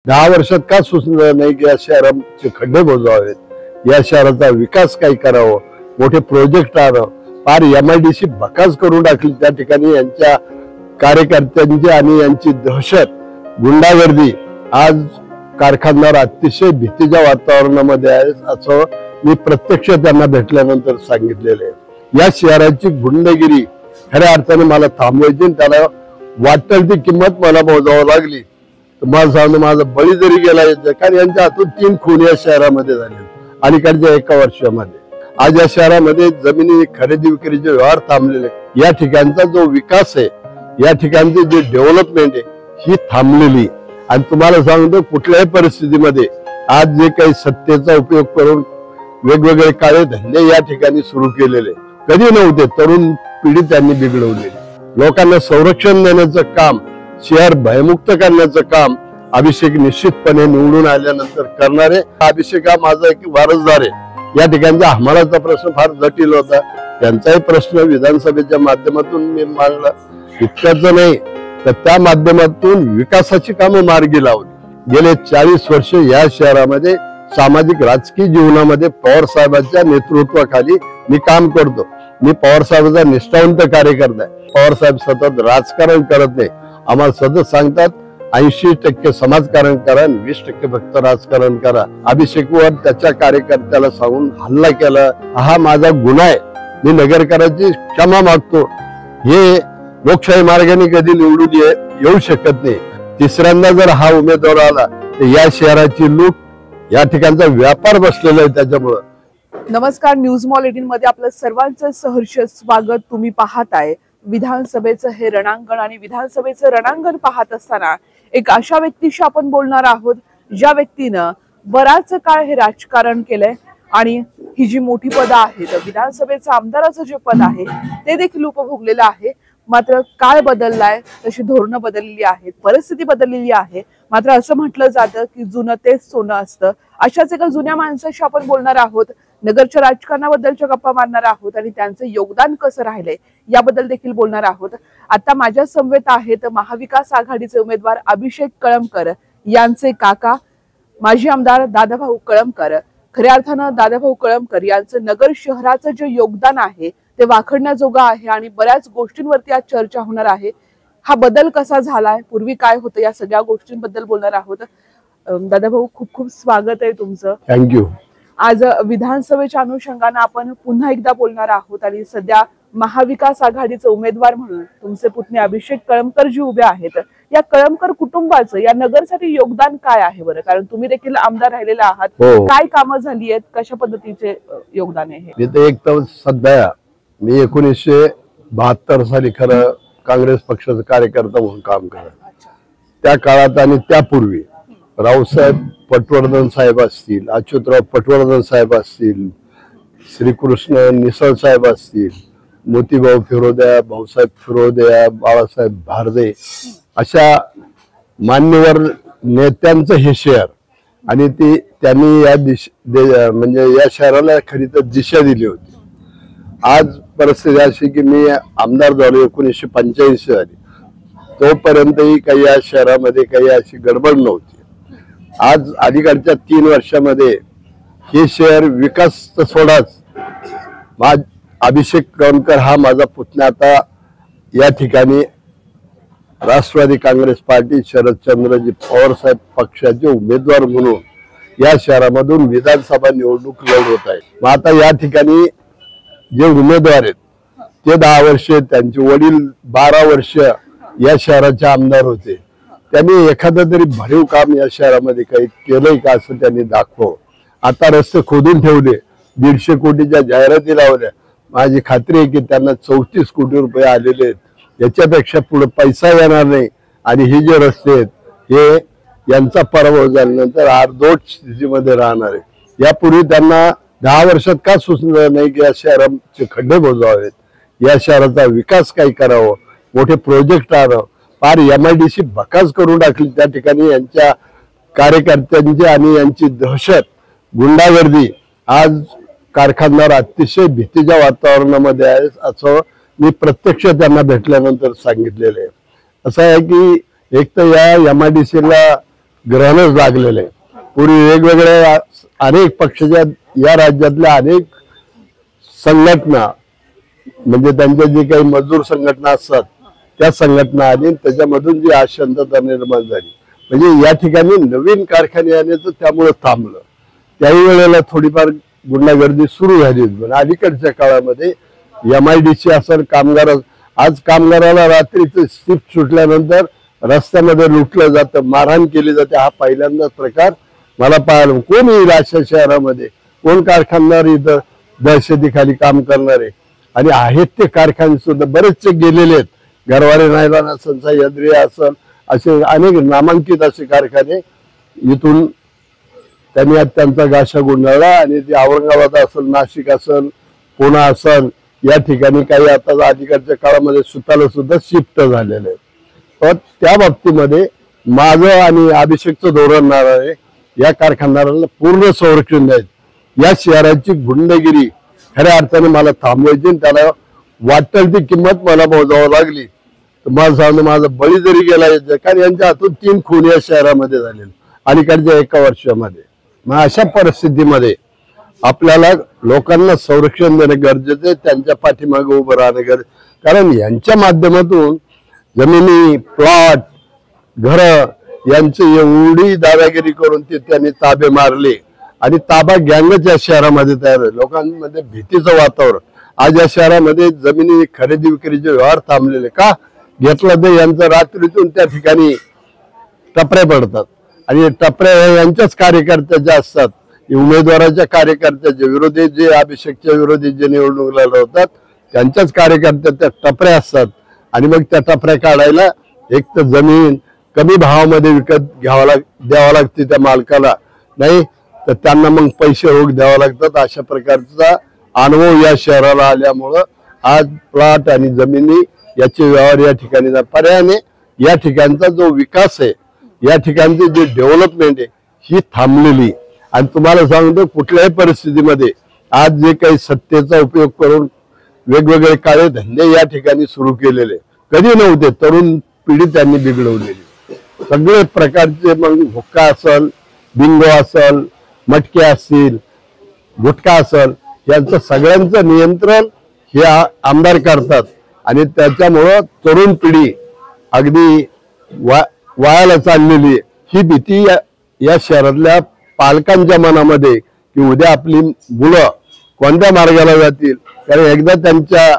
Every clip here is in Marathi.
10 वर्षात का सुचलं नाही की या शहराचे खड्डे बुजवावेत, या शहराचा विकास काय करावं, मोठे प्रोजेक्ट आणं, फार MIDC बकास करून टाकली त्या ठिकाणी यांच्या कार्यकर्त्यांची आणि यांची दहशत, गुंडागर्दी आज कारखानदार अतिशय भीतीच्या वातावरणामध्ये आहे असं मी प्रत्यक्ष त्यांना भेटल्यानंतर सांगितलेले आहे। या शहराची गुंडगिरी खऱ्या अर्थाने मला थांबवायची, त्याला वाटेल ती किंमत मला मोजावं लागली तर मला सांगतो माझा बळी जरी गेला कारण यांच्या हातून 3 खून या शहरामध्ये झाले अलीकडच्या 1 वर्षामध्ये। आज या शहरामध्ये जमिनी खरेदी विक्रीचे व्यवहार थांबलेले, या ठिकाणचा जो विकास आहे, या ठिकाणची जी डेव्हलपमेंट आहे ही थांबलेली। आणि तुम्हाला सांगतो कुठल्याही परिस्थितीमध्ये आज जे काही सत्तेचा उपयोग करून वेगवेगळे काळे धंदे या ठिकाणी सुरू केलेले कधी नव्हते, तरुण पिढी त्यांनी बिघडवली। लोकांना संरक्षण देण्याचं काम, शहर भयमुक्त करण्याचं काम अभिषेक निश्चितपणे निवडून आल्यानंतर करणारे। अभिषेक हा माझा एक वारसदार आहे। या ठिकाणचा हमालाचा प्रश्न फार जटिल होता, त्यांचाही प्रश्न विधानसभेच्या माध्यमातून मी मांडला। इतकंच नाही तर त्या माध्यमातून विकासाची कामं मार्गी लावली। गेले 40 वर्ष या शहरामध्ये सामाजिक राजकीय जीवनामध्ये पवार साहेबांच्या नेतृत्वाखाली मी काम करतो। मी पवार साहेबांचा निष्ठावंत कार्यकर्ता आहे। पवार साहेब सतत राजकारण करत नाही, आम्हाला सतत सांगतात 80% समाजकारण करा, 20% फक्त राजकारण करा। अभिषेकवर त्याच्या कार्यकर्त्याला सांगून हल्ला केला, हा माझा गुन्हा आहे, मी नगरकरांची क्षमा मागतो। हे लोकशाही मार्गाने कधी निवडून येऊ शकत नाही। तिसऱ्यांदा जर हा उमेदवार आला तर या शहराची लूट, या ठिकाणचा व्यापार बसलेला आहे त्याच्यामुळे। नमस्कार, न्यूज मॉल 18 मध्ये आपलं सर्वांचं सहर्ष स्वागत। तुम्ही पाहताय विधानसभेचं हे रणांगण आणि विधानसभेचं रणांगण पाहत असताना एक अशा व्यक्तीशी आपण बोलणार आहोत ज्या व्यक्तीनं बराच काळ हे राजकारण केलंय आणि ही जी मोठी पद आहेत, विधानसभेचं आमदाराचं जे पद आहे ते देखील उपभोगलेलं आहे। मात्र काळ बदललाय, तशी धोरणं बदललेली आहेत, परिस्थिती बदललेली आहे। मात्र असं म्हटलं जातं की जुनं तेच सोनं असतं। अशाच एका जुन्या माणसाशी आपण बोलणार आहोत, नगरच्या राजकारणाबद्दलच्या गप्पा मारणार आहोत आणि त्यांचं योगदान कसं राहिलंय याबद्दल देखील बोलणार आहोत। आता माझ्या समवेत आहेत महाविकास आघाडीचे उमेदवार अभिषेक कळमकर यांचे काका माजी आमदार दादाभाऊ कळमकर। खऱ्या अर्थानं दादाभाऊ कळमकर यांचं नगर शहराचं जे योगदान आहे ते वाखडण्याजोगं आहे आणि बऱ्याच गोष्टींवरती आज चर्चा होणार आहे। हा बदल कसा झालाय, पूर्वी काय होतं, या सगळ्या गोष्टींबद्दल बोलणार आहोत। दादाभाऊ, खूप खूप स्वागत आहे तुमचं। थँक्यू। आज विधानसभेच्या अनुषंगाने आपण पुन्हा एकदा बोलणार आहोत आणि सध्या महाविकास आघाडीचे उमेदवार म्हणून तुमचे पुतणे अभिषेक कळमकर जी उभे आहेत, या कळमकर कुटुंबाचं या नगरसाठी योगदान काय आहे बरं? कारण तुम्ही देखील आमदार राहिलेले आहात, काय कामं झाली आहेत, कशा पद्धतीचे योगदान आहे? एक तर सध्या मी 1972 साली खरं काँग्रेस पक्षाचा कार्यकर्ता म्हणून काम करत। त्या काळात आणि त्यापूर्वी रावसाहेब पटवर्धन साहेब असतील, अच्युतराव पटवर्धन साहेब असतील, श्रीकृष्ण निसळ साहेब असतील, मोतीभाऊ फिरोद्या, भाऊसाहेब फिरोद्या, बाळासाहेब भारदे, अशा मान्यवर नेत्यांचं हे शहर आणि त्यांनी या म्हणजे या शहराला खरी तर दिशा दिली होती। आज परिस्थिती अशी की मी आमदार झालो 1985 साली, तोपर्यंतही काही या शहरामध्ये काही अशी गडबड नव्हती। आज अलीकडच्या 3 वर्षामध्ये हे शहर विकास तर सोडाच, अभिषेक कळमकर हा माझा पुतण्या आता या ठिकाणी राष्ट्रवादी काँग्रेस पार्टी शरदचंद्रजी पवार साहेब पक्षाचे उमेदवार म्हणून या शहरामधून विधानसभा निवडणूक लढवत आहे। मग आता या ठिकाणी जे उमेदवार आहेत ते 10 वर्ष, त्यांचे वडील 12 वर्ष या शहराचे आमदार होते, त्यांनी एखादं तरी भरीव काम या शहरामध्ये काही केलंय का असं त्यांनी दाखव। आता रस्ते खोदून ठेवले, 150 कोटीच्या जाहिराती लावल्या, माझी खात्री आहे की त्यांना 34 कोटी रुपये आलेले आहेत, याच्यापेक्षा पुढे पैसा येणार नाही। आणि हे जे रस्ते आहेत हे यांचा पराभव झाल्यानंतर अर्धवट स्थितीमध्ये राहणार आहे। यापूर्वी त्यांना 10 वर्षात का सुचलं नाही की या शहराचे खड्डे बुजवावेत, या शहराचा विकास काय करावं, मोठे प्रोजेक्ट आणं, फार MIDC बकास करून टाकली त्या ठिकाणी यांच्या कार्यकर्त्यांची आणि यांची दहशत, गुंडागर्दी आज कारखानदार अतिशय भीतीच्या वातावरणामध्ये आहे असं मी प्रत्यक्ष त्यांना भेटल्यानंतर सांगितलेलं आहे। असं आहे की एक तर या MIDCला ग्रहणच लागलेलं आहे. पूर्वी वेगवेगळ्या अनेक पक्षाच्या या राज्यातल्या अनेक संघटना म्हणजे त्यांच्या जे काही मजूर संघटना असतात त्या संघटना आणि त्याच्यामधून जी अशांतता निर्माण झाली म्हणजे या ठिकाणी नवीन कारखाने आण्याचं त्यामुळे थांबलं. त्याही वेळेला थोडीफार गुंडागर्दी सुरू झाली. पण अलीकडच्या काळामध्ये MIDC असेल आज कामगाराला रात्रीचं शिफ्ट सुटल्यानंतर रस्त्यामध्ये लुटलं जातं, मारहाण केली जाते. हा पहिल्यांदाच प्रकार मला पाहायला. कोण येईल अशा शहरामध्ये? कोण कारखानदार इथं दहशतीखाली काम करणारे? आणि आहेत ते कारखाने सुद्धा बरेचसे गेलेले आहेत. गरवारे नायलॉन असेल, सह्याद्री असेल, असे अनेक नामांकित असे कारखाने इथून त्यांनी आज त्यांचा गाशा गुंडाळला. आणि ते औरंगाबाद असेल, नाशिक असेल, पुणे असेल या ठिकाणी काही आता अलीकडच्या काळामध्ये सुताला सुद्धा शिफ्ट झालेलं आहे. तर त्या बाबतीमध्ये माझं आणि अभिषेकचं धोरण आहे या कारखानदारांना पूर्ण संरक्षण द्यायचं. या शहराची गुंडगिरी खऱ्या अर्थाने मला थांबवायची. त्याला वाटेल ती किंमत मला मोजावं लागली तर मला सांगतो माझा बळी जरी गेला यायचा. कारण यांच्या हातून 3 खून या शहरामध्ये झालेले अलीकडच्या 1 वर्षामध्ये. मग अशा परिस्थितीमध्ये आपल्याला लोकांना संरक्षण देणं गरजेचं आहे. त्यांच्या पाठीमागे उभं राहणं गरजेचं. कारण यांच्या माध्यमातून जमिनी, प्लॉट, घर यांची एवढी दादागिरी करून ते त्यांनी ताबे मारले आणि ताबा गँगच या शहरामध्ये तयार आहे. लोकांमध्ये भीतीचं वातावरण. आज या शहरामध्ये जमिनी खरेदी विक्रीचे व्यवहार थांबलेले का? घेतलं तर यांचं रात्रीतून त्या ठिकाणी टपरे पडतात आणि टपरे यांच्याच कार्यकर्त्याच्या असतात. उमेदवाराच्या कार्यकर्त्याचे विरोधी जे अभिषेकच्या विरोधी जे निवडणूक लढवतात त्यांच्याच कार्यकर्त्या त्या टपऱ्या असतात. आणि मग त्या टपऱ्या काढायला एक तर जमीन कमी भावामध्ये द्यावा लागते त्या मालकाला, नाही तर त्यांना मग पैसे रोख द्यावा लागतात. अशा प्रकारचा अनुभव या शहराला आल्यामुळं आज प्लॉट आणि जमिनी याचे व्यवहार या ठिकाणी पर्यायाने या ठिकाणचा जो विकास आहे, या ठिकाणची जी डेव्हलपमेंट आहे ही थांबलेली. आणि तुम्हाला सांगतो कुठल्याही परिस्थितीमध्ये आज जे काही सत्तेचा उपयोग करून वेगवेगळे काळे धंदे या ठिकाणी सुरू केलेले कधी नव्हते. तरुण पिढी त्यांनी बिघडवलेली. सगळे प्रकारचे मग हुक्का असेल, बिंगो असेल, मटके असतील, गुटखा असेल यांचं सगळ्यांचं नियंत्रण हे आमदार करतात. आणि त्याच्यामुळं तरुण पिढी अगदी वायाला चाललेली आहे. ही भीती या शहरातल्या पालकांच्या मनामध्ये की उद्या आपली मुलं कोणत्या मार्गाला जातील. कारण एकदा त्यांच्या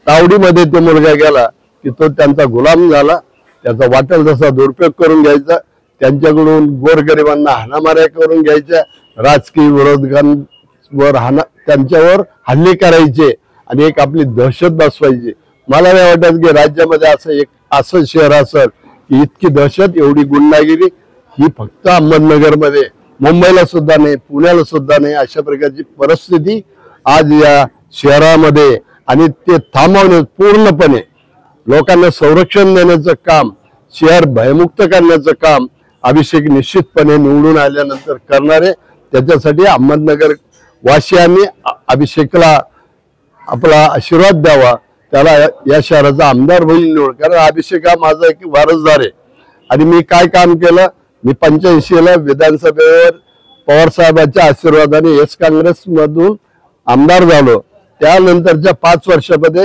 तावडीमध्ये तो मुलगा गेला की तो त्यांचा गुलाम झाला. त्याचा वाटेल तसा दुरुपयोग करून घ्यायचा. त्यांच्याकडून गोरगरिबांना हाणामाऱ्या करून घ्यायच्या. राजकीय विरोधकांवर त्यांच्यावर हल्ले करायचे आणि एक आपली दहशत बसवायची. मला नाही वाटत की राज्यामध्ये असं शहर असेल की इतकी दहशत, एवढी गुंडागिरी ही फक्त अहमदनगरमध्ये, मुंबईला सुद्धा नाही, पुण्याला सुद्धा नाही. अशा प्रकारची परिस्थिती आज या शहरामध्ये. आणि ते थांबवणे पूर्णपणे लोकांना संरक्षण देण्याचं काम, शहर भयमुक्त करण्याचं काम अभिषेक निश्चितपणे निवडून आल्यानंतर करणार आहे. त्याच्यासाठी अहमदनगर वासियांनी अभिषेकला आपला आशीर्वाद द्यावा. त्याला या शहराचा आमदार होईल निवड. कारण अभिषेक हा माझा एक वारसदार आहे. आणि मी काय काम केलं, मी 85ला विधानसभेवर पवार साहेबांच्या आशीर्वादाने एस काँग्रेस मधून आमदार झालो. त्यानंतरच्या 5 वर्षामध्ये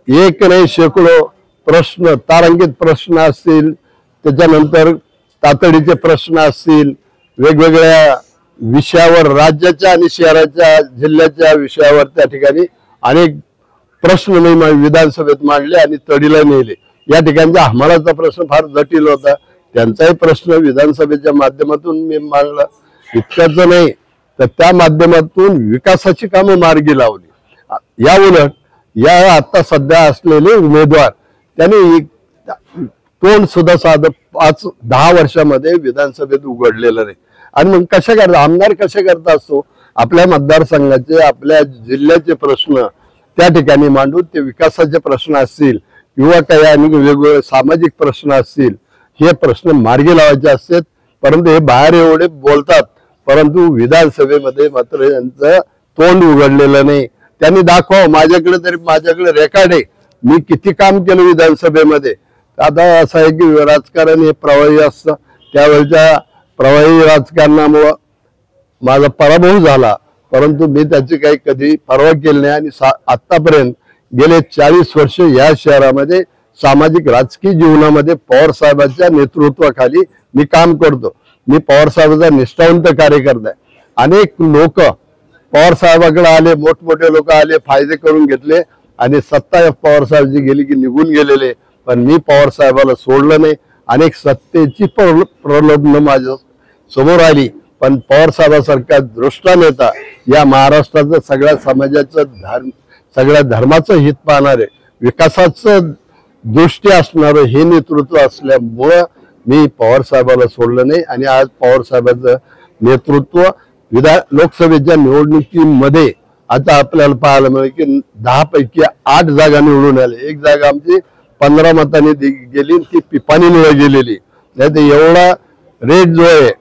एक नाही शेकडो प्रश्न, तारांकित प्रश्न असतील, त्याच्यानंतर तातडीचे प्रश्न असतील, वेगवेगळ्या विषयावर राज्याच्या आणि शहराच्या जिल्ह्याच्या विषयावर त्या ठिकाणी अनेक प्रश्न मी विधानसभेत मांडले आणि तडीला नेले. या ठिकाणचा हमालाचा प्रश्न फार जटिल होता. त्यांचाही प्रश्न विधानसभेच्या माध्यमातून मी मांडला. इतकंच नाही तर त्या माध्यमातून विकासाची कामं मार्गी लावली. या उलट या आता सध्या असलेले उमेदवार त्यांनी तोंड सुद्धा साधं 5-10 वर्षामध्ये विधानसभेत उघडलेलं नाही. आणि मग कशा करता आमदार कशा करता असतो, आपल्या मतदारसंघाचे, आपल्या जिल्ह्याचे प्रश्न त्या ठिकाणी मांडून ते विकासाचे प्रश्न असतील किंवा काही आणि वेगवेगळे सामाजिक प्रश्न असतील, हे प्रश्न मार्गी लावायचे असतात. परंतु हे बाहेर एवढे बोलतात, परंतु विधानसभेमध्ये मात्र यांचं तोंड उघडलेलं नाही. त्यांनी दाखवा, माझ्याकडे रेकॉर्ड आहे, मी किती काम केलं विधानसभेमध्ये. आता असं आहे की राजकारण हे प्रवाही असतं. त्यावेळच्या प्रवाही राजकारणामुळं माझा पराभव झाला, परंतु मी त्याची काही कधी पर्वा केली नाही. आणि आतापर्यंत गेले 40 वर्ष या शहरामध्ये सामाजिक राजकीय जीवनामध्ये पवार साहेबांच्या नेतृत्वाखाली मी काम करतो. मी पवार साहेबांचा निष्ठावंत कार्यकर्ता आहे. अनेक लोक पवार साहेबांकडे आले, मोठमोठे लोक आले, फायदे करून घेतले आणि सत्ता पवार साहेबची गेली की निघून गेलेले. पण मी पवार साहेबाला सोडलं नाही. अनेक सत्तेची प्रलोभन माझ्या समोर आली, पण पवार साहेबांसारखा दृष्टा नेता, या महाराष्ट्राचं सगळ्या समाजाचं सगळ्या धर्माचं हित पाहणारे, विकासाचं दृष्टी असणारं हे नेतृत्व असल्यामुळं मी पवार साहेबाला सोडलं नाही. आणि आज पवार साहेबांचं नेतृत्व लोकसभेच्या निवडणुकीमध्ये आता आपल्याला पाहायला मिळेल की 10 पैकी 8 जागा निवडून आले. एक जागा आमची 15 मतांनी गेली, ती पिपाणीमुळे गेलेली. नाही तर एवढा रेट जो आहे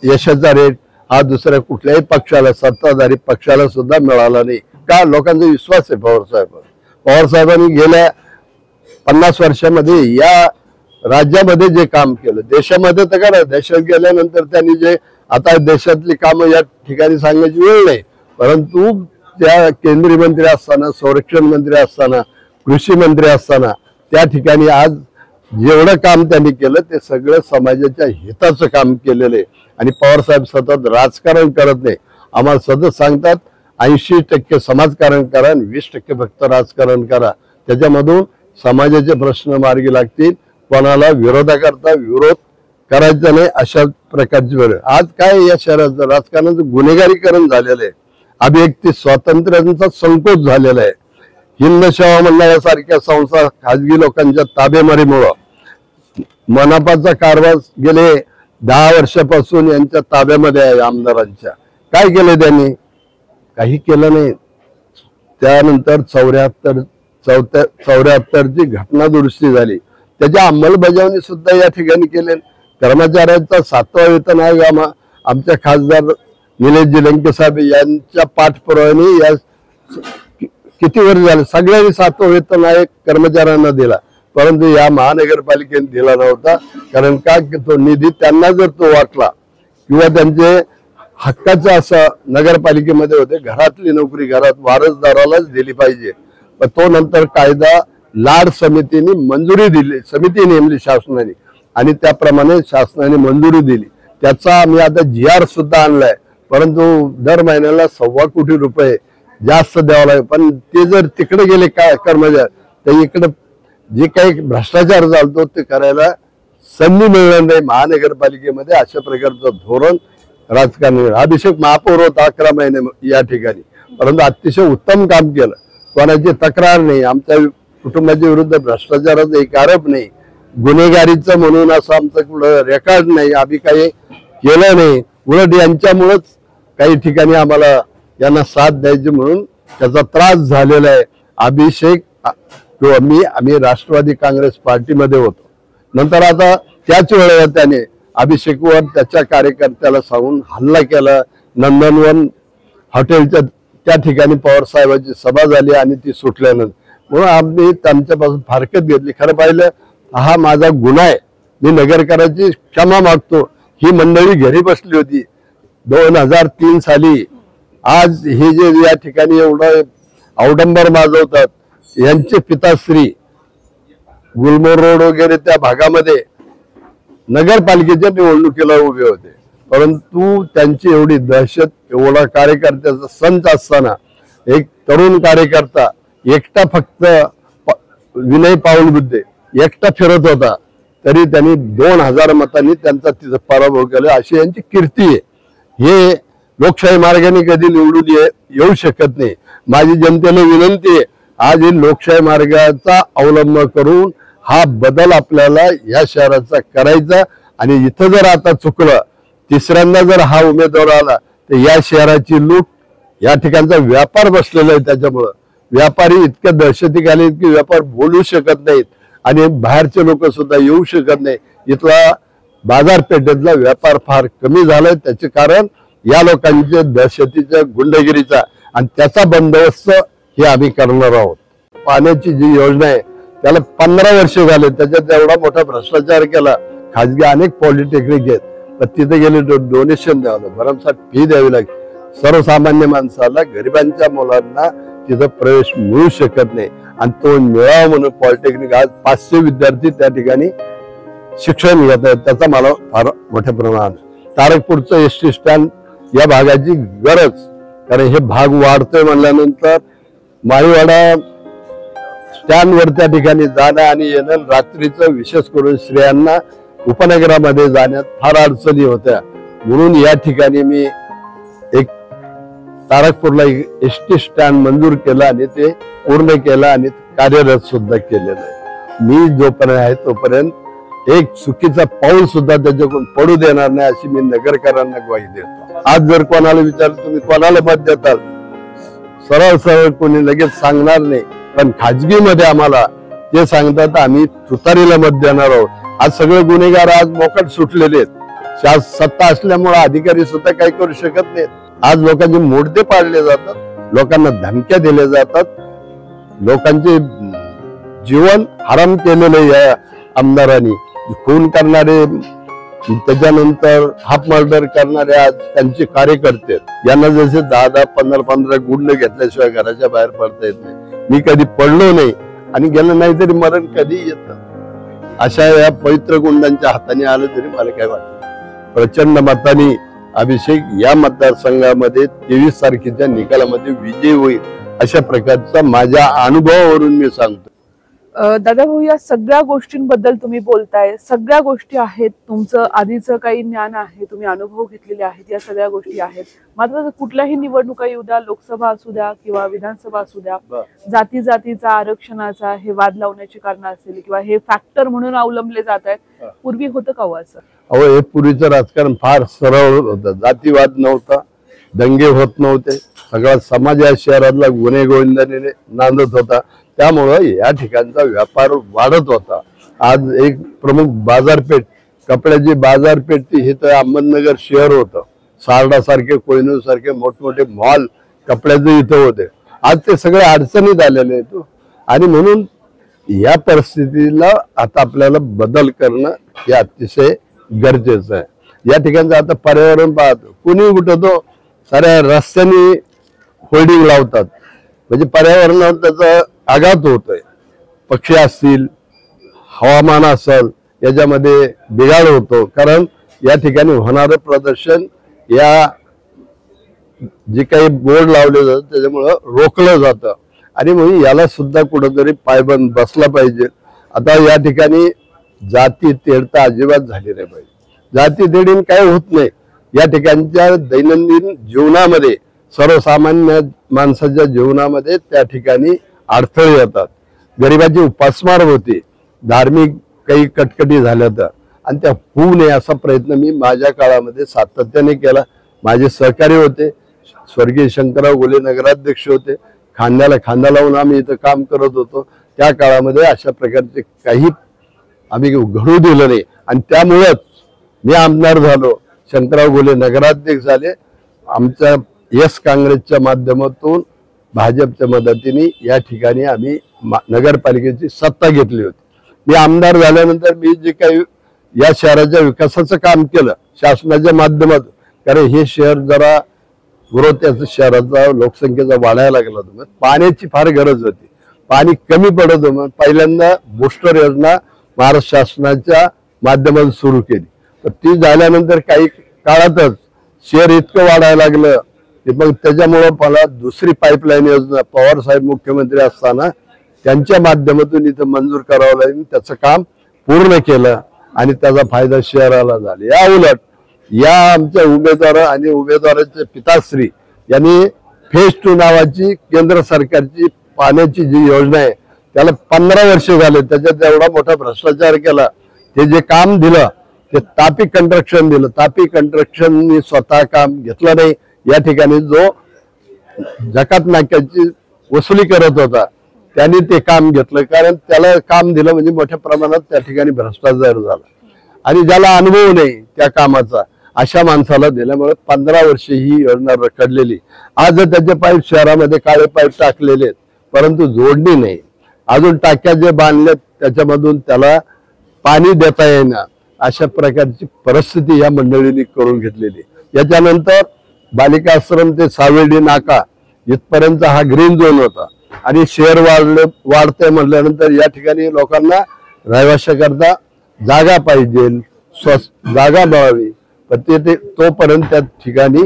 यशाचा रेट हा दुसऱ्या कुठल्याही पक्षाला, सत्ताधारी पक्षाला सुद्धा मिळाला नाही. का? लोकांचा विश्वास आहे पवार साहेबांवर. पवार साहेबांनी गेल्या 50 वर्षामध्ये या राज्यामध्ये जे काम केलं, देशामध्ये तर करा, देशात गेल्यानंतर त्यांनी जे आता देशातली कामं या ठिकाणी सांगण्याची वेळ नाही, परंतु त्या केंद्रीय मंत्री असताना, संरक्षण मंत्री असताना, कृषी मंत्री असताना त्या ठिकाणी आज जेवढं काम त्यांनी केलं ते सगळं समाजाच्या हिताचं काम केलेलं आहे. आणि पवार साहेब सतत राजकारण करत नाही. आम्हाला सतत सांगतात 80% समाजकारण करा आणि 20% फक्त राजकारण करा. त्याच्यामधून समाजाचे प्रश्न मार्गी लागतील. कोणाला विरोधाकरता विरोध करायचा नाही, अशा प्रकारची वेळ. आज काय या शहराचं राजकारणाचं गुन्हेगारीकरण झालेलं आहे. अभिव्यक्ती स्वातंत्र्याचा संकोच झालेला आहे. हिंद सेवा मंडळासारख्या संस्था खाजगी लोकांच्या ताबेमारीमुळं मनपाचा कारभार गेले 10 वर्षापासून यांच्या ताब्यामध्ये आहे. आमदारांच्या काय केलं त्यांनी? काही केलं नाही. त्यानंतर 74ची घटना दुरुस्ती झाली, त्याची अंमलबजावणी सुद्धा या ठिकाणी केली. कर्मचाऱ्यांचा 7वा वेतन आयोग आमच्या खासदार निलेशजी लंके साहेब यांच्या पाठपुराव्याने या किती वर्ष झाले सगळ्यांनी 7वं वेतन आयोग कर्मचाऱ्यांना दिला, परंतु या महानगरपालिकेने दिला नव्हता. कारण का? तो निधी त्यांना जर तो वाटला किंवा त्यांचे हक्काचं असं नगरपालिकेमध्ये होते, घरातली नोकरी घरात वारसदारालाच दिली पाहिजे, पण तो नंतर कायदा लाड समितीने मंजुरी दिली, समिती नेमली शासनाने आणि त्याप्रमाणे शासनाने मंजुरी दिली. त्याचा आम्ही आता GR सुद्धा आणलाय, परंतु दर महिन्याला 1.25 कोटी रुपये जास्त द्यावं लागेल. पण ते जर तिकडे गेले काय कर्मचारी, तर इकडे जे काही भ्रष्टाचार चालतो ते करायला संधी मिळणार नाही महानगरपालिकेमध्ये. अशा प्रकारचं धोरण राजकारण. अभिषेक महापौर होता 11 महिने या ठिकाणी, परंतु अतिशय उत्तम काम केलं. कोणाची तक्रार नाही, आमच्या कुटुंबाच्या विरुद्ध भ्रष्टाचाराचा एक आरोप नाही, गुन्हेगारीचं म्हणून असं आमचं कुठं रेकॉर्ड नाही, आम्ही काही केलं नाही. उलट यांच्यामुळेच काही ठिकाणी आम्हाला यांना साथ द्यायची म्हणून त्याचा त्रास झालेला आहे. अभिषेक किंवा आम्ही राष्ट्रवादी काँग्रेस पार्टीमध्ये होतो. नंतर आता त्याच वेळेला त्याने अभिषेकवर त्याच्या कार्यकर्त्याला सांगून हल्ला केला. नंदनवन हॉटेलच्या त्या ठिकाणी पवार साहेबांची सभा झाली आणि ती सुटल्यानंतर म्हणून आम्ही त्यांच्यापासून फारकत घेतली. खरं पाहिलं हा माझा गुन्हा आहे, मी नगरकरांची क्षमा मागतो. ही मंडळी घरी बसली होती 2003 साली. आज हे जे या ठिकाणी एवढं अवडंबर माजवतात, यांचे पिताश्री गुलमोहर रोड वगैरे त्या भागामध्ये नगरपालिकेच्या निवडणुकीला उभे होते, परंतु त्यांची एवढी दहशत, एवढा कार्यकर्त्याचा संच असताना एक तरुण कार्यकर्ता एकटा, फक्त विनय पाऊल बुद्धे एकटा फिरत होता, तरी त्यांनी 2000 मतांनी त्यांचा तिचा पराभव केला. अशी यांची कीर्ती आहे. हे लोकशाही मार्गाने कधी निवडून येऊ शकत नाही. माझी जनतेला विनंती आहे, आज हे लोकशाही मार्गाचा अवलंब करून हा बदल आपल्याला या शहराचा करायचा. आणि इथं जर आता चुकलं, तिसऱ्यांदा जर हा उमेदवार आला, तर या शहराची लूट, या ठिकाणचा व्यापार बसलेला आहे. त्याच्यामुळं व्यापारी इतक्या दहशती आले की व्यापार बोलू शकत नाहीत आणि बाहेरचे लोक सुद्धा येऊ शकत नाही. इथला बाजारपेठेतला व्यापार फार कमी झालाय. त्याचे कारण या लोकांच्या दहशतीच्या, गुंडगिरीचा, आणि त्याचा बंदोबस्त हे आम्ही करणार आहोत. पाण्याची जी योजना आहे त्याला 15 वर्ष झाले, त्याच्यात एवढा मोठा भ्रष्टाचार केला. खाजगी अनेक पॉलिटेक्निक आहेत, पण तिथे गेले डोनेशन द्यावं, भरमसाठ फी द्यावी लागते. सर्वसामान्य माणसाला, गरिबांच्या मुलांना तिथं प्रवेश मिळू शकत नाही. आणि तो मिळावा म्हणून पॉलिटेक्निक आज 500 विद्यार्थी त्या ठिकाणी शिक्षण घेत आहेत. त्याचा मला फार मोठ्या प्रमाणात तारकपूरचं एसटी स्टँड या भागाची गरज, कारण हे भाग वाढतोय म्हणल्यानंतर माळीवाडा स्टँडवर त्या ठिकाणी जाणं आणि येणं, रात्रीचं विशेष करून स्त्रियांना उपनगरामध्ये जाण्यात फार अडचणी होत्या. म्हणून या ठिकाणी मी एक तारकपूरला एसटी स्टँड मंजूर केला आणि ते पूर्ण केलं आणि कार्यरत सुद्धा केलेलं आहे. मी जोपर्यंत आहे तोपर्यंत एक चुकीचा पाऊल सुद्धा त्याच्याकडून पडू देणार नाही अशी मी नगरकरांना ग्वाही देतो. आज जर कोणाला विचारलं तुम्ही कोणाला मत देताल, सरळ सरळ कोणी लगेच सांगणार नाही, पण खाजगीमध्ये आम्हाला ते सांगतात आम्ही तुतारीला मत देणार आहोत. आज सगळे गुन्हेगार आज मोकाट सुटलेले आहेत. सत्ता असल्यामुळे अधिकारी सुद्धा काही करू शकत नाहीत. आज लोकांचे मोडते पाडले जातात, लोकांना धमक्या दिल्या जातात, लोकांचे जीवन हराम केलेले या आमदारांनी. खून करणारे, त्याच्यानंतर हाफ मर्डर करणारे आज त्यांचे कार्यकर्ते, यांना जसे 10-10, 15-15 गुंड घेतल्याशिवाय घराच्या बाहेर पडता येत नाही. मी कधी पडलो नाही आणि गेलं नाही तरी मरण कधी येतं. अशा या पवित्र गुंडांच्या हाताने आलं तरी मला काय वाटतं. प्रचंड मताने अभिषेक या मतदारसंघामध्ये 23 तारखेच्या निकालामध्ये विजयी होईल अशा प्रकारचा माझ्या अनुभवावरून मी सांगतो. दादा भाऊ, या सगळ्या गोष्टींबद्दल तुम्ही बोलताय, सगळ्या गोष्टी आहेत, तुमचं आधीचं काही ज्ञान आहे, तुम्ही अनुभव घेतलेले आहेत, या सगळ्या गोष्टी आहेत. मात्र कुठल्याही निवडणुका येऊ द्या, लोकसभा असू द्या किंवा विधानसभा असू द्या, जातीचा आरक्षणाचा हे वाद लावण्याची कारण असेल किंवा हे फॅक्टर म्हणून अवलंबले जात आहेत. पूर्वी होतं का हो असं? अहो, हे पूर्वीचं राजकारण फार सरळ होतं, जातीवाद नव्हता, दंगे होत नव्हते, सगळा समाज या शहरातला गुन्हे गोविंदाने नांदत होता. त्यामुळं या ठिकाणचा व्यापार वाढत होता. आज एक प्रमुख बाजारपेठ, कपड्याची बाजारपेठ हे तर अहमदनगर शहर होतं. सारडा सारखे, कोहिनूर सारखे मोठमोठे मॉल कपड्याचे इथं होते. आज ते सगळे अडचणीत आलेले आहेत आणि म्हणून या परिस्थितीला आता आपल्याला बदल करणं हे अतिशय गरजेचं आहे. या ठिकाणचं आता पर्यावरण पाहतो, कोणी कुठं साऱ्या रस्त्याने होल्डिंग लावतात, म्हणजे पर्यावरणावर त्याचा आघात होतोय. पक्षी असतील, हवामान असेल, याच्यामध्ये बिघाड होतो. कारण या ठिकाणी होणारं प्रदर्शन या जे काही बोर्ड लावले जातात त्याच्यामुळं रोखलं जातं आणि म्हणून याला सुद्धा कुठंतरी पायबंद बसला पाहिजे. आता या ठिकाणी जाती तेढता अजिबात झाली नाही पाहिजे. जाती तेढीन काय होत नाही. या ठिकाणच्या दैनंदिन जीवनामध्ये, सर्वसामान्य माणसाच्या जीवनामध्ये त्या ठिकाणी अडथळे येतात. गरिबाची उपासमार होते, धार्मिक काही कटकटी झाल्या तर, आणि त्या होऊ नये असा प्रयत्न मी माझ्या काळामध्ये सातत्याने केला. माझे सहकारी होते, स्वर्गीय शंकरराव गोले नगराध्यक्ष होते, खांद्याला खांदा लावून आम्ही इथं काम करत होतो. त्या काळामध्ये अशा प्रकारचे काही आम्ही घडू दिलं नाही आणि त्यामुळेच मी आमदार झालो, शंकरराव गोले नगराध्यक्ष झाले. आमच्या यस काँग्रेसच्या माध्यमातून भाजपच्या मदतीने या ठिकाणी आम्ही नगरपालिकेची सत्ता घेतली होती. मी आमदार झाल्यानंतर मी जे काही या शहराच्या विकासाचं काम केलं शासनाच्या माध्यमातून, कारण हे शहर जरा ग्रोथ याचं शहराचा लोकसंख्येचा वाढायला लागला होता, पाण्याची फार गरज होती, पाणी कमी पडत होतं. पहिल्यांदा बूस्टर योजना महाराष्ट्र शासनाच्या माध्यमातून सुरू केली, तर ती झाल्यानंतर काही काळातच शहर इतकं वाढायला लागलं की मग त्याच्यामुळं मला दुसरी पाईपलाईन योजना पवार साहेब मुख्यमंत्री असताना त्यांच्या माध्यमातून इथं मंजूर करावं लागेल. त्याचं काम पूर्ण केलं आणि त्याचा फायदा शहराला झाला. या उलट या आमच्या उमेदवार आणि उमेदवाराचे पिताश्री यांनी फेज 2 नावाची केंद्र सरकारची पाण्याची जी योजना आहे त्याला 15 वर्ष झाले, त्याच्यात एवढा मोठा भ्रष्टाचार केला. ते जे काम दिलं ते तापी कंस्ट्रक्शन दिलं. तापी कंस्ट्रक्शननी स्वतः काम घेतलं नाही. या ठिकाणी जो जकात नाक्याची वसुली करत होता त्यांनी ते काम घेतलं, कारण त्याला काम दिलं म्हणजे मोठ्या प्रमाणात त्या ठिकाणी भ्रष्टाचार झाला आणि ज्याला अनुभव नाही त्या कामाचा अशा माणसाला दिल्यामुळे 15 वर्ष ही योजना रखडलेली. आज त्याचे पाईप शहरामध्ये काळे पाईप टाकलेले आहेत परंतु जोडणी नाही. अजून टाक्या जे बांधल्यात त्याच्यामधून त्याला पाणी देता येईना अशा प्रकारची परिस्थिती या मंडळींनी करून घेतलेली. याच्यानंतर बालिका आश्रम ते सावेडी नाका इथपर्यंत हा ग्रीन झोन होता आणि शहर वाढतंय म्हटल्यानंतर या ठिकाणी लोकांना रहिवाशाकरता जागा पाहिजे, जागा मिळावी, पण ते तोपर्यंत त्या ठिकाणी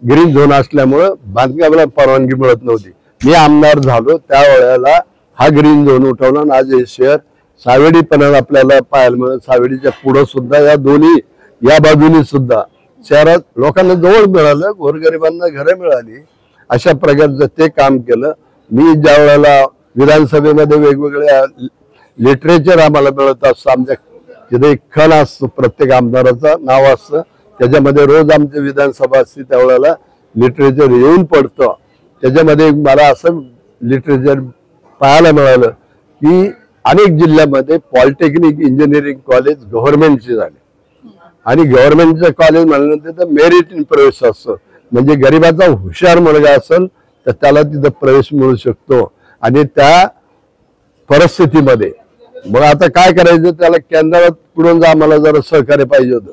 ग्रीन झोन असल्यामुळं बांधकामाला परवानगी मिळत नव्हती. मी आमदार झालो त्यावेळेला हा ग्रीन झोन उठवला आणि आज हे शहर सावेडीपणा आपल्याला पाहायला मिळत. सावेडीच्या पुढं सुद्धा या दोन्ही या बाजूनी सुद्धा शहरात लोकांना जवळ मिळालं, गोरगरिबांना घरं मिळाली. अशा प्रकारचं ते काम केलं. मी ज्या वेळेला विधानसभेमध्ये वेगवेगळ्या लिटरेचर आम्हाला मिळत असतं, आमच्या तिथे एक खण असतो प्रत्येक आमदाराचं नाव असतं, त्याच्यामध्ये रोज आमची विधानसभा असते त्यावेळेला लिटरेचर येऊन पडतं. त्याच्यामध्ये मला असं लिटरेचर पाहायला मिळालं की अनेक जिल्ह्यामध्ये पॉलिटेक्निक इंजिनिअरिंग कॉलेज गव्हर्नमेंटचे झाले आणि गव्हर्नमेंटचं कॉलेज म्हणल्यानंतर मेरिट इन प्रवेश असतो, म्हणजे गरिबाचा हुशार मुलगा असेल तर त्याला तिथं प्रवेश मिळू शकतो. आणि त्या परिस्थितीमध्ये मग आता काय करायचं, त्याला केंद्रात पुढून आम्हाला जरा सहकार्य पाहिजे होतं.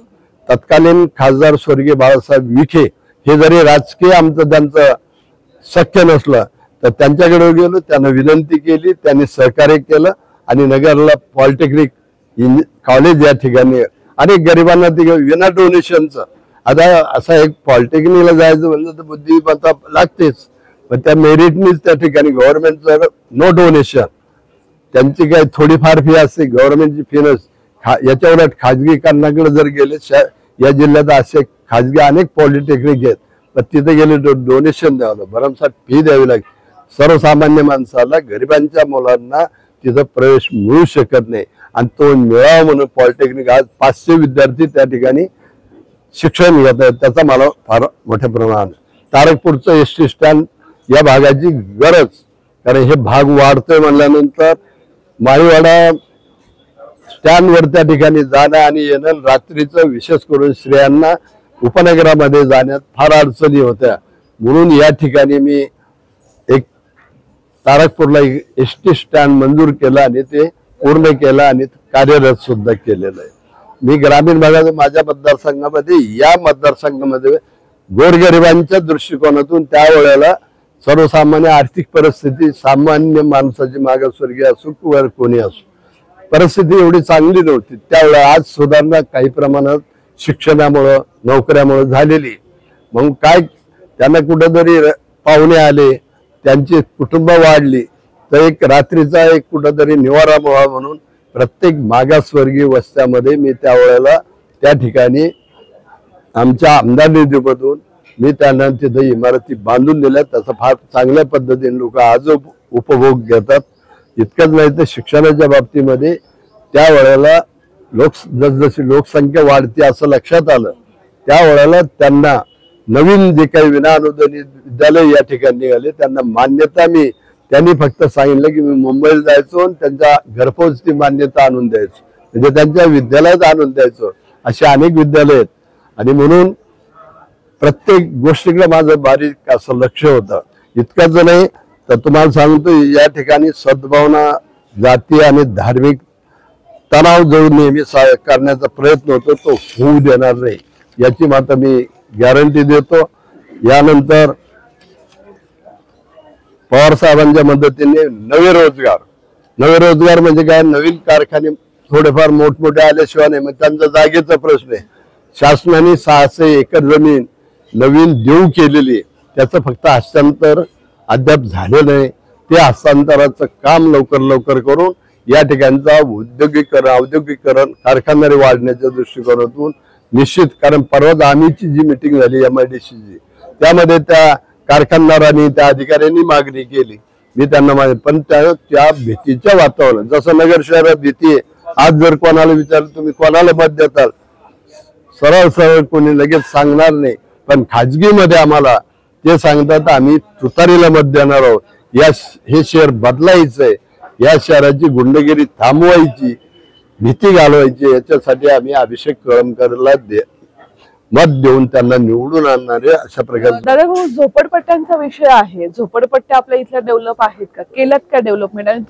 तत्कालीन खासदार स्वर्गीय बाळासाहेब विखे हे जरी राजकीय आमचं त्यांचं शक्य नसलं तर त्यांच्याकडे गेलो, त्यांना विनंती केली, त्यांनी सहकार्य केलं आणि नगरला पॉलिटेक्निक कॉलेज या ठिकाणी अनेक गरिबांना ते विना डोनेशनचं. आता असा एक पॉलिटेक्निकला जायचं म्हणलं तर बुद्धिमत्ता लागतेच, पण त्या मेरिटनीच त्या ठिकाणी गव्हर्नमेंटचं नो डोनेशन, त्यांची काही थोडीफार फी असते, गव्हर्नमेंटची फी नसते. याच्या उलट खाजगी कारणाकडे जर गेले, या जिल्ह्यात असे खाजगी अनेक पॉलिटेक्निक आहेत, पण तिथे गेले डोनेशन द्यावं, भरमसाठ फी द्यावी लागते. सर्वसामान्य माणसाला, गरिबांच्या मुलांना तिथं प्रवेश मिळू शकत नाही आणि तो मिळावा म्हणून पॉलिटेक्निक आज 500 विद्यार्थी त्या ठिकाणी शिक्षण घेत आहेत. त्याचा मला फार मोठ्या प्रमाणात तारकपूरचं एसटी स्टँड या भागाची गरज, कारण हे भाग वाढतोय म्हणल्यानंतर माळीवाडा स्टँडवर त्या ठिकाणी जाणं आणि येणं रात्रीचं विशेष करून स्त्रियांना उपनगरामध्ये जाण्यात फार अडचणी होत्या. म्हणून या ठिकाणी मी एक तारकपूरला एसटी स्टँड मंजूर केलं आणि ते पूर्ण केलं आणि कार्यरत सुद्धा केलेलं आहे. मी ग्रामीण भागात माझ्या मतदारसंघामध्ये, या मतदारसंघामध्ये गोरगरिबांच्या दृष्टिकोनातून त्यावेळेला सर्वसामान्य आर्थिक परिस्थिती, सामान्य माणसाची मागासवर्गीय असो किंवा कोणी असो, परिस्थिती एवढी चांगली नव्हती त्यावेळेला. आज सुधारणा काही प्रमाणात शिक्षणामुळं, नोकऱ्यामुळे झालेली. मग काय, त्यांना कुठंतरी पाहुणे आले, त्यांची कुटुंब वाढली, तर एक रात्रीचा एक कुठंतरी निवारा मिळावा म्हणून प्रत्येक मागासवर्गीय वस्त्यामध्ये मी त्यावेळेला त्या ठिकाणी आमच्या आमदार निधीमधून मी त्यांना तिथे इमारती बांधून दिल्या. त्याचा फार चांगल्या पद्धतीने लोक आज उपभोग घेतात. इतकंच नाही तर शिक्षणाच्या बाबतीमध्ये त्यावेळेला जसजशी लोकसंख्या वाढते असं लक्षात आलं, त्यावेळेला त्यांना नवीन जे काही विनाअनुदानित विद्यालय या ठिकाणी निघाले त्यांना मान्यता त्यांनी फक्त सांगितलं की मी मुंबईला जायचो आणि त्यांच्या घरपोच ती मान्यता आणून द्यायचो, म्हणजे त्यांच्या विद्यालयात आणून द्यायचो. असे अनेक विद्यालय आहेत आणि म्हणून प्रत्येक गोष्टीकडे माझं बारीक असं लक्ष होतं. इतकंच नाही तर तुम्हाला सांगतो, या ठिकाणी सद्भावना, जाती आणि धार्मिक तणाव जो नेहमी करण्याचा प्रयत्न होतो तो होऊ देणार नाही, याची मात्र मी गॅरंटी देतो. यानंतर पवार साहेबांच्या मदतीने नवे रोजगार म्हणजे काय, नवीन कारखाने थोडेफार मोठमोठे आल्याशिवाय नाही, मग त्यांचा जागेचा प्रश्न आहे. शासनाने 600 एकर जमीन नवीन देऊ केलेली, त्याचं फक्त हस्तांतर अद्याप झाले नाही. ते हस्तांतराचं काम लवकर करून या ठिकाणचा औद्योगिकरण कारखानदारी वाढण्याच्या दृष्टिकोनातून निश्चित, कारण परवा आम्हीची जी मिटिंग झाली MIDCची, त्यामध्ये त्या कारखानदारांनी, त्या अधिकाऱ्यांनी मागणी केली. मी त्यांना पण त्या भीतीच्या वातावरण, जसं नगर शहरात भीती आहे, आज जर कोणाला विचारलं तुम्ही कोणाला मत देताल, सरळ कोणी लगेच सांगणार नाही, पण खाजगीमध्ये आम्हाला ते सांगतात आम्ही तुतारीला मत देणार आहोत. हे शहर बदलायचंय, या शहराची गुंडगिरी थांबवायची, भीती घालवायची, याच्यासाठी आम्ही अभिषेक कळमकरला मत देऊन त्यांना निवडून आणणारे अशा प्रकारचे. दादा भाऊ, झोपडपट्ट्यांचा विषय आहे. झोपडपट्ट्या आपल्या इथल्या डेव्हलप आहेत का? केल्यात का डेव्हलपमेंट?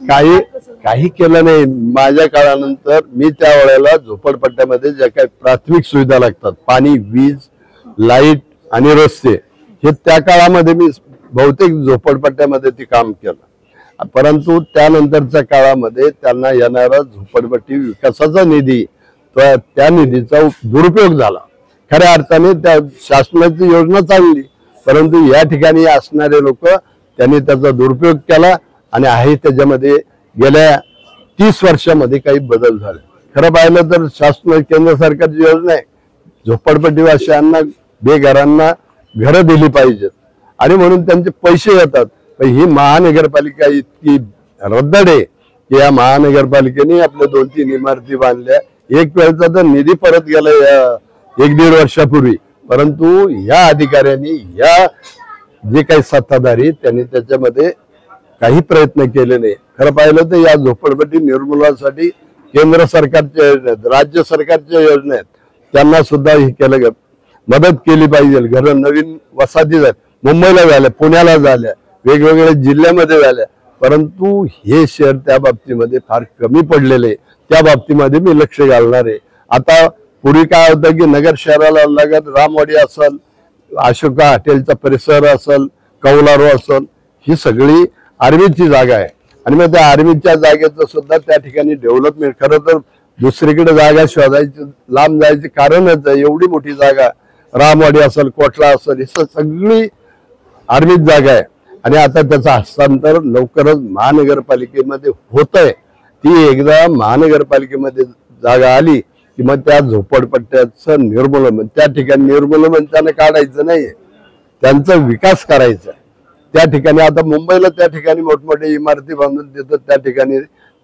काही केलं नाही. माझ्या काळानंतर मी त्या वेळेला झोपडपट्ट्यामध्ये ज्या काही प्राथमिक सुविधा लागतात, पाणी, वीज, लाईट आणि रस्ते, हे त्या काळामध्ये मी बहुतेक झोपडपट्ट्यामध्ये ते काम केलं. परंतु त्यानंतरच्या काळामध्ये त्यांना येणारा झोपडपट्टी विकासाचा निधी, त्या निधीचा दुरुपयोग झाला. खऱ्या अर्थाने त्या शासनाची योजना चांगली, परंतु या ठिकाणी असणारे लोक त्यांनी त्याचा दुरुपयोग केला आणि आहे त्याच्यामध्ये गेल्या 30 वर्षामध्ये काही बदल झाले. खरं पाहिलं तर शासन, केंद्र सरकारची योजना आहे झोपडपट्टीवासियांना, बेघरांना घरं दिली पाहिजेत आणि म्हणून त्यांचे पैसे येतात. पण ही महानगरपालिका इतकी रद्दड आहे की या महानगरपालिकेने आपल्या 2-3 इमारती बांधल्या. एक वेळचा तर निधी परत गेला 1-1.5 वर्षापूर्वी, परंतु या अधिकाऱ्यांनी, या जे काही सत्ताधारी, त्यांनी त्याच्यामध्ये काही प्रयत्न केले नाही. खरं पाहिलं तर या झोपडपट्टी निर्मूलनासाठी केंद्र सरकारच्या योजना आहेत, राज्य सरकारच्या योजना आहेत, त्यांना सुद्धा हे केलं, मदत केली पाहिजे. घरं नवीन वसाहती झाल्या, मुंबईला झाल्या, पुण्याला झाल्या, वेगवेगळ्या जिल्ह्यामध्ये झाल्या, परंतु हे शहर त्या बाबतीमध्ये फार कमी पडलेले. त्या बाबतीमध्ये मी लक्ष घालणार आहे. आता पूर्वी काय होतं की नगर शहराला लगत रामवाडी असेल, अशोका हॉटेलचा परिसर असेल, कौलारो असेल, ही सगळी आर्मीची जागा आहे आणि मग त्या आर्मीच्या जागेचं सुद्धा त्या ठिकाणी डेव्हलपमेंट, खरं तर दुसरीकडे जागा शोधायची, लांब जायचे कारणच आहे. एवढी मोठी जागा रामवाडी असेल, कोटला असेल, ही सगळी आर्मीच जागा आहे आणि आता त्याचं हस्तांतर लवकरच महानगरपालिकेमध्ये होत आहे. ती एकदा महानगरपालिकेमध्ये जागा आली की मग त्या झोपडपट्ट्याचं निर्मूलन, त्या ठिकाणी निर्मूलन त्याने काढायचं नाहीये, त्यांचा विकास करायचा. त्या ठिकाणी आता मुंबईला त्या ठिकाणी मोठमोठे इमारती बांधून देतात, त्या ठिकाणी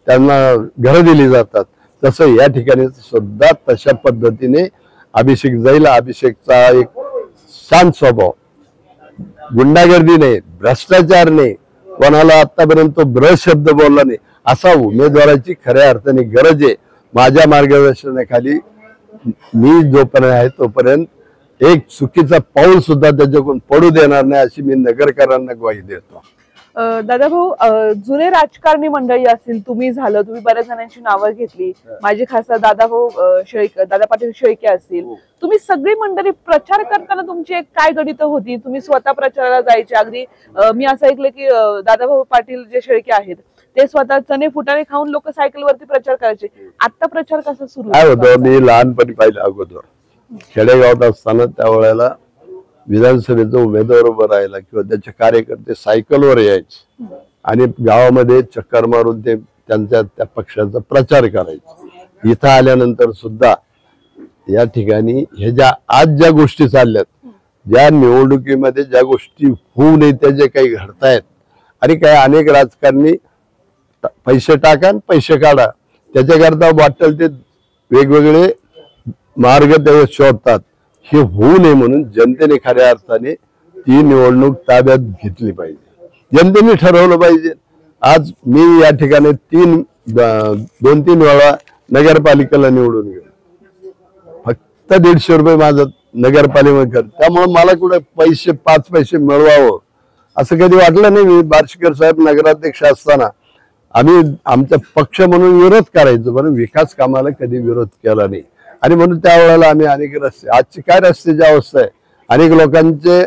त्यांना घरं दिली जातात. तसं या ठिकाणी सुद्धा तशा पद्धतीने अभिषेक जाईल. अभिषेकचा एक शांत स्वभाव, गुंडागर्दी नाही, भ्रष्टाचार नाही, कोणाला आतापर्यंत तो ब्रश शब्द बोलला नाही, असा उमेदवाराची खऱ्या अर्थाने गरज आहे. माझ्या मार्गदर्शनाखाली मी जोपर्यंत आहे तोपर्यंत एक चुकीचा पाऊल सुद्धा त्याच्याकडून पडू देणार नाही, अशी मी नगरकरांना ग्वाही देतो. दादा भाऊ, जुने राजकारणी मंडळी असतील, तुम्ही झालं, तुम्ही बऱ्याच जणांची नावं घेतली, माझे खासदार दादा पाटील शेळके असतील, तुम्ही सगळी मंडळी प्रचार करताना तुमची एक काय गणित होती? तुम्ही स्वतः प्रचाराला जायचे. अगदी मी असं ऐकलं की दादाभाऊ पाटील जे शेळके आहेत ते स्वतः चणे फुटाणे खाऊन लोक सायकलवरती प्रचार करायचे. आता प्रचार कसा सुरू काय होतं? मी लहानपणी पाहिलं, अगोदर खेडेगावात असताना त्यावेळेला विधानसभेचा उमेदवार उभा राहिला किंवा त्याचे कार्यकर्ते सायकलवर यायचे आणि गावामध्ये चक्कर मारून ते त्यांच्या त्या पक्षाचा प्रचार करायचे. इथं आल्यानंतर सुद्धा या ठिकाणी हे आज ज्या गोष्टी चालल्यात, ज्या निवडणुकीमध्ये ज्या गोष्टी होऊ नये त्या जे काही घडतायत आणि काही अनेक राजकारणी पैसे टाका आणि पैसे काढा त्याच्याकरता वाटेल ते वेगवेगळे मार्ग ते शोधतात. हे होऊ नये म्हणून जनतेने खऱ्या अर्थाने ती निवडणूक ताब्यात घेतली पाहिजे, जनतेने ठरवलं पाहिजे. आज मी या ठिकाणी 2-3 वेळा नगरपालिकेला निवडून गेलो, फक्त 150 रुपये माझं नगरपालिकेमध्ये खर्च, त्यामुळे मला कुठे 5 पैसे मिळवावं असं कधी वाटलं नाही. मी बार्शीकर साहेब नगराध्यक्ष असताना आम्ही आमचा पक्ष म्हणून विरोध करायचो, पण विकास कामाला कधी विरोध केला नाही आणि म्हणून त्यावेळेला आम्ही अनेक रस्ते, आजची काय रस्त्याची अवस्था आहे, अनेक लोकांचे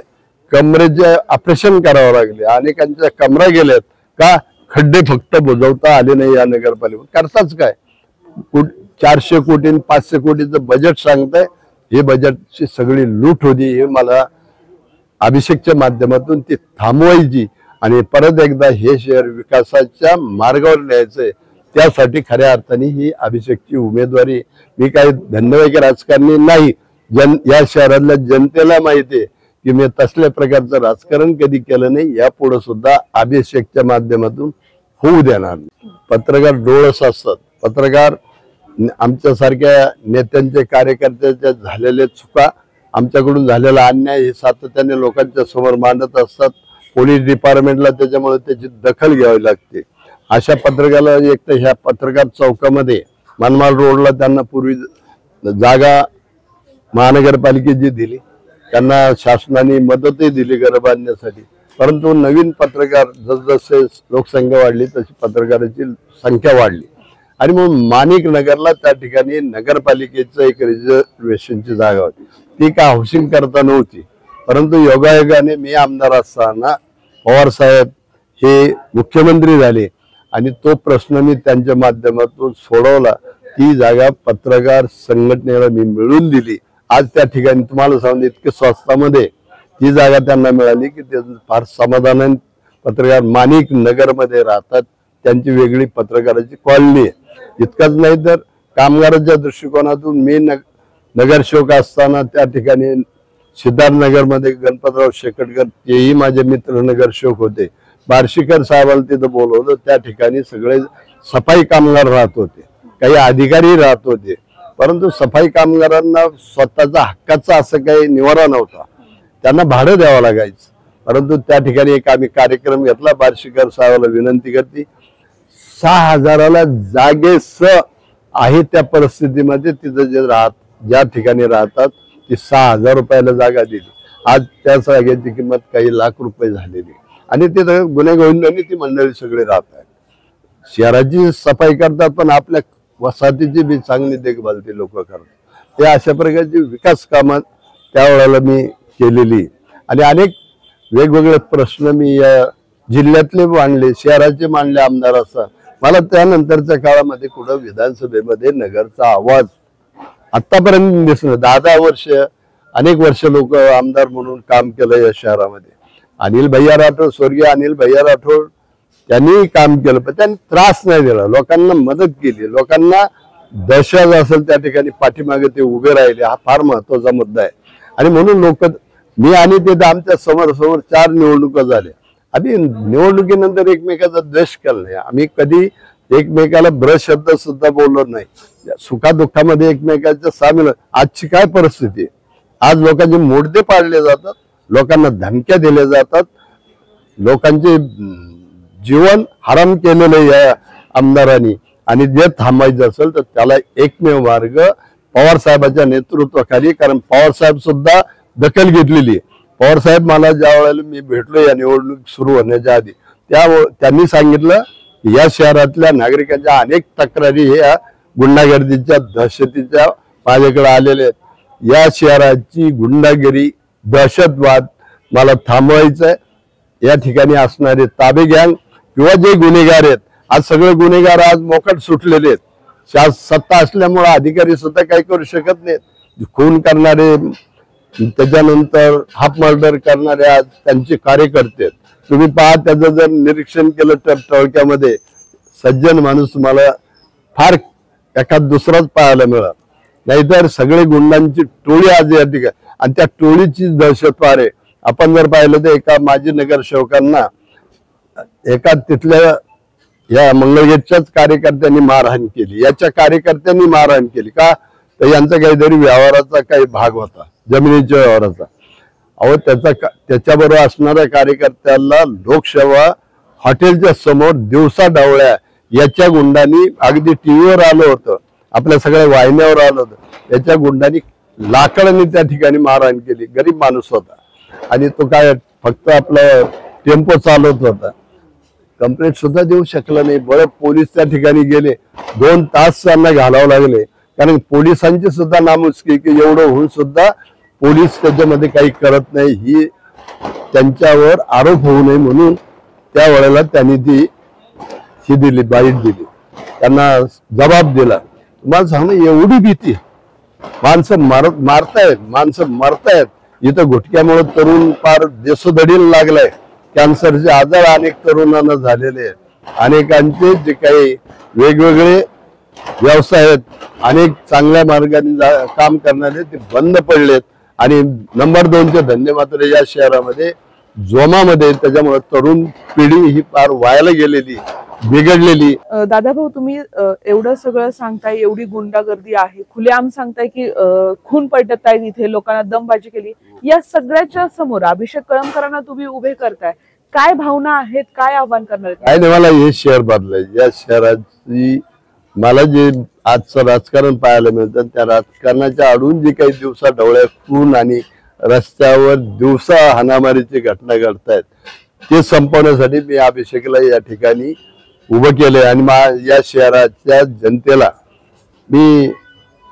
कमरेचे ऑपरेशन करावं लागले, अनेकांच्या कमरा गेल्यात का खड्डे फक्त बुजवता आले नाही. या नगरपालिका करताच काय, 400 कोटी 500 कोटीचं बजेट सांगताय, हे बजेटची सगळी लूट होती. हे मला अभिषेकच्या माध्यमातून ती थांबवायची आणि परत एकदा हे शहर विकासाच्या मार्गावर न्यायचंय. त्यासाठी खऱ्या अर्थाने ही अभिषेकची उमेदवारी. मी काही धन्यवाद राजकारणी नाही, या शहरातल्या जनतेला माहिती आहे की मी तसल्या प्रकारचं राजकारण कधी केलं नाही, यापुढे सुद्धा अभिषेकच्या माध्यमातून होऊ देणार नाही. पत्रकार डोळस असतात, पत्रकार आमच्यासारख्या नेत्यांचे कार्यकर्त्याच्या झालेल्या चुका, आमच्याकडून झालेला अन्याय हे सातत्याने लोकांच्या समोर मांडत असतात. पोलीस डिपार्टमेंटला त्याच्यामुळे त्याची दखल घ्यावी लागते. अशा पत्रकाला एक तर ह्या पत्रकार चौकामध्ये मनमाड रोडला त्यांना पूर्वी जागा महानगरपालिकेची दिली, त्यांना शासनाने मदतही दिली घर बांधण्यासाठी, परंतु नवीन पत्रकार जसजसे लोकसंख्या वाढली तशी पत्रकारांची संख्या वाढली आणि मग माणिक नगरला त्या ठिकाणी नगरपालिकेचं एक रिझर्वेशनची जागा होती, ती का हाऊसिंग करता नव्हती. परंतु योगायोगाने मी आमदार असताना पवार साहेब हे मुख्यमंत्री झाले आणि तो प्रश्न मी त्यांच्या माध्यमातून सोडवला. ती जागा पत्रकार संघटनेला मी मिळवून दिली. आज त्या ठिकाणी तुम्हाला सांगतो इतके स्वस्तामध्ये ती जागा त्यांना मिळाली की ते फार समाधानाने पत्रकार माणिक नगरमध्ये राहतात. त्यांची वेगळी पत्रकाराची कॉलनी आहे. इतकंच नाही तर कामगारांच्या दृष्टिकोनातून मी नगरसेवक असताना त्या ठिकाणी सिद्धार्थनगरमध्ये गणपतराव शेकटकर तेही माझे मित्र नगरसेवक होते. बार्शीकर साहेबांना तिथं बोलवलं. त्या ठिकाणी सगळे सफाई कामगार राहत होते, काही अधिकारी राहत होते, परंतु सफाई कामगारांना स्वतःचा हक्काचा असं काही निवारा नव्हता, त्यांना भाडं द्यावं लागायचं. परंतु त्या ठिकाणी एक आम्ही कार्यक्रम घेतला. बार्शीकर साहेबाला विनंती करते 6,000ला जागेस आहे त्या परिस्थितीमध्ये तिथं जे ज्या ठिकाणी राहतात ती 6,000 रुपयाला जागा दिली. आज त्या जागेची किंमत काही लाख रुपये झालेली आणि तिथं गुन्हेगोविंदांनी ती मंडळी सगळे राहत आहेत. शहराची सफाई करतात पण आपल्या वसाहतीची बी चांगली देखभाल ते लोक करतात. ते अशा प्रकारची विकास कामात त्यावेळेला मी केलेली आणि अनेक वेगवेगळे प्रश्न मी या जिल्ह्यातले मांडले, शहराचे मांडले आमदार असतात. मला त्यानंतरच्या काळामध्ये कुठं विधानसभेमध्ये नगरचा आवाज आतापर्यंत दिसलं. 10 वर्ष अनेक वर्ष लोक आमदार म्हणून काम केलं या शहरामध्ये. अनिल भैया राठोड, स्वर्गीय अनिल भैया राठोड त्यांनी काम केलं, पण त्यांनी त्रास नाही दिला, लोकांना मदत केली. लोकांना दहशत असेल त्या ठिकाणी पाठीमागे ते उभे राहिले. हा फार महत्वाचा मुद्दा आहे आणि म्हणून लोक मी आणि ते आमच्या समोर 4 निवडणुका झाल्या. आम्ही निवडणुकीनंतर एकमेकाचा द्वेष केला नाही, आम्ही कधी एकमेकाला ब्रश शब्द सुद्धा बोललो नाही. सुखादुःखामध्ये एकमेकाच्या सामील. आजची काय परिस्थिती आहे, आज लोकांचे मोडदे पाडले जातात, लोकांना धमक्या दिल्या जातात, लोकांचे जीवन हराम केलेले या आमदारांनी. आणि जे थांबायचं असेल तर त्याला एकमेव मार्ग पवार साहेबांच्या नेतृत्वाखाली, कारण पवार साहेब सुद्धा दखल घेतलेली आहे. पवार साहेब मला ज्या वेळेला मी भेटलो या निवडणूक सुरू होण्याच्या आधी त्यांनी सांगितलं या शहरातल्या नागरिकांच्या अनेक तक्रारी ह्या गुंडागर्दीच्या दहशतीच्या माझ्याकडे आलेल्या आहेत. या शहराची गुंडागिरी दहशतवाद मला थांबवायचं आहे. या ठिकाणी असणारे ताबे गँग किंवा जे गुन्हेगार आहेत, आज सगळे गुन्हेगार आज मोकाट सुटलेले आहेत. सत्ता असल्यामुळे अधिकारी सुद्धा काही करू शकत नाहीत. खून करणारे, त्याच्यानंतर हाफ मर्डर करणारे आज त्यांचे कार्यकर्ते. तुम्ही पहा, त्याचं जर निरीक्षण केलं तर टळक्यामध्ये सज्जन माणूस तुम्हाला फार एखाद दुसराच पाहायला मिळत, नाहीतर सगळे गुंडांची टोळी आज या ठिकाणी आणि त्या टोळीची दहशत फार आहे. आपण जर पाहिलं तर एका माजी नगरसेवकांना एका तिथल्या या मंगळगेटच्याच कार्यकर्त्यांनी मारहाण केली. याच्या कार्यकर्त्यांनी मारहाण केली का, तर यांचा काहीतरी व्यवहाराचा काही भाग होता, जमिनीच्या व्यवहाराचा. अहो त्याच्याबरोबर असणाऱ्या कार्यकर्त्याला लोकसेवा हॉटेलच्या समोर दिवसा डावळ्या याच्या गुंडांनी, अगदी टीव्हीवर आलं होतं, आपल्या सगळ्या वाहिन्यावर आलं होतं, याच्या गुंडांनी लाकडाने त्या ठिकाणी मारहाण केली. गरीब माणूस होता आणि तो काय फक्त आपला टेम्पो चालवत होता, कंप्लेंट सुद्धा देऊ शकला नाही. बरं पोलीस त्या ठिकाणी गेले, 2 तास त्यांना घालावं लागले, कारण पोलिसांची सुद्धा नामुष्की की एवढं होऊन सुद्धा पोलीस त्याच्यामध्ये काही करत नाही, ही त्यांच्यावर आरोप होऊ नये म्हणून त्यावेळेला त्यांनी ती दिली, बाईट दिली, त्यांना जबाब दिला. तुम्हाला सांगणं एवढी भीती, माणसं मारतायत, माणसं मरतायत. इथं घुटक्यामुळे तरुण फार देशोधडीला लागलाय. कॅन्सरचे आजार अनेक तरुणांना झालेले आहेत. अनेकांचे जे काही वेगवेगळे व्यवसाय आहेत, अनेक चांगल्या मार्गाने काम करणारे ते बंद पडलेत आणि नंबर 2चे धंदे मात्र या शहरामध्ये जोमामध्ये. त्याच्यामुळे तरुण पिढी ही फार वायाला गेलेली, बिघडलेली. दादाभाऊ, तुम्ही एवढं सगळं सांगताय, एवढी गुंडागर्दी आहे, खुलेआम सांगताय की खून पडत आहेत, इथे लोकांना दमबाजी केली, या सगळ्याच्या समोर अभिषेक कळमकरांना तुम्ही उभे करताय, काय भावना आहेत, काय आव्हान करणार? काय नाही, मला हे शहर बदलाय. या शहराची मला जे आजचं राजकारण पाहायला मिळतं. त्या राजकारणाच्या आडून जी काही दिवसा ढवळ्या खून आणि रस्त्यावर दिवसा हाणामारीची घटना घडतायत ते संपवण्यासाठी मी अभिषेकला या ठिकाणी उभं केलंय. आणि या शहराच्या जनतेला मी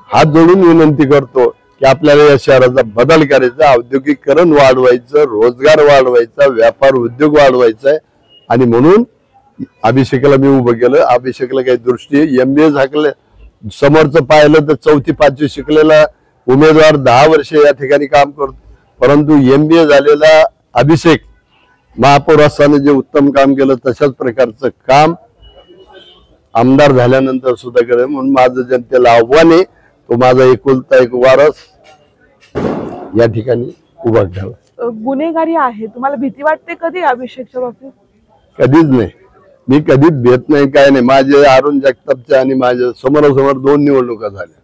हात जोडून विनंती करतो की आपल्याला या शहराचा बदल करायचा, औद्योगिकरण वाढवायचं, रोजगार वाढवायचा, व्यापार उद्योग वाढवायचा आहे. आणि म्हणून अभिषेकला मी उभं केलं. अभिषेकला काही दृष्टी MBA झाकले, समोरचं पाहिलं तर 4थी 5वी शिकलेला उमेदवार 10 वर्ष या ठिकाणी काम करतो, परंतु MBA झालेला अभिषेक महापौर असताना जे उत्तम काम केलं तशाच प्रकारचं काम आमदार झाल्यानंतर सुद्धा करेल. म्हणून माझं जनतेला आव्हान आहे, तो माझा एकुलता एक वारस या ठिकाणी उभा केला. गुन्हेगारी आहे, तुम्हाला भीती वाटते कधी अभिषेकच्या बाबतीत? कधीच नाही, मी कधीच भेट नाही, काय नाही. माझे अरुण जगतापच्या आणि माझ्या समोरासमोर 2 निवडणुका झाल्या.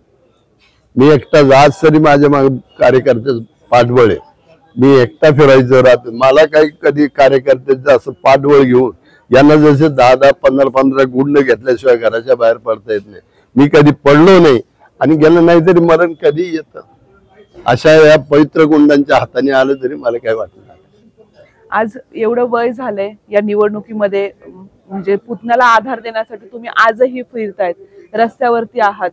मी एकटा आज तरी माझ्या कार्यकर्ते पाठबळ आहे. मी एकटा फिरायचं राहत, मला काही कधी कार्यकर्त्याचं असं पाठबळ घेऊन यांना जसे 10-10, 15-15 गुंड घेतल्याशिवाय घराच्या बाहेर पडता येत नाही. मी कधी पडलो नाही आणि गेलं नाही तरी मरण कधी येतं. अशा या पवित्र गुंडांच्या हाताने आलं तरी मला काय वाटत नाही. आज एवढं वय झालंय या निवडणुकीमध्ये, म्हणजे पुतण्याला आधार देण्यासाठी तुम्ही आजही फिरतायत, रस्त्यावरती आहात,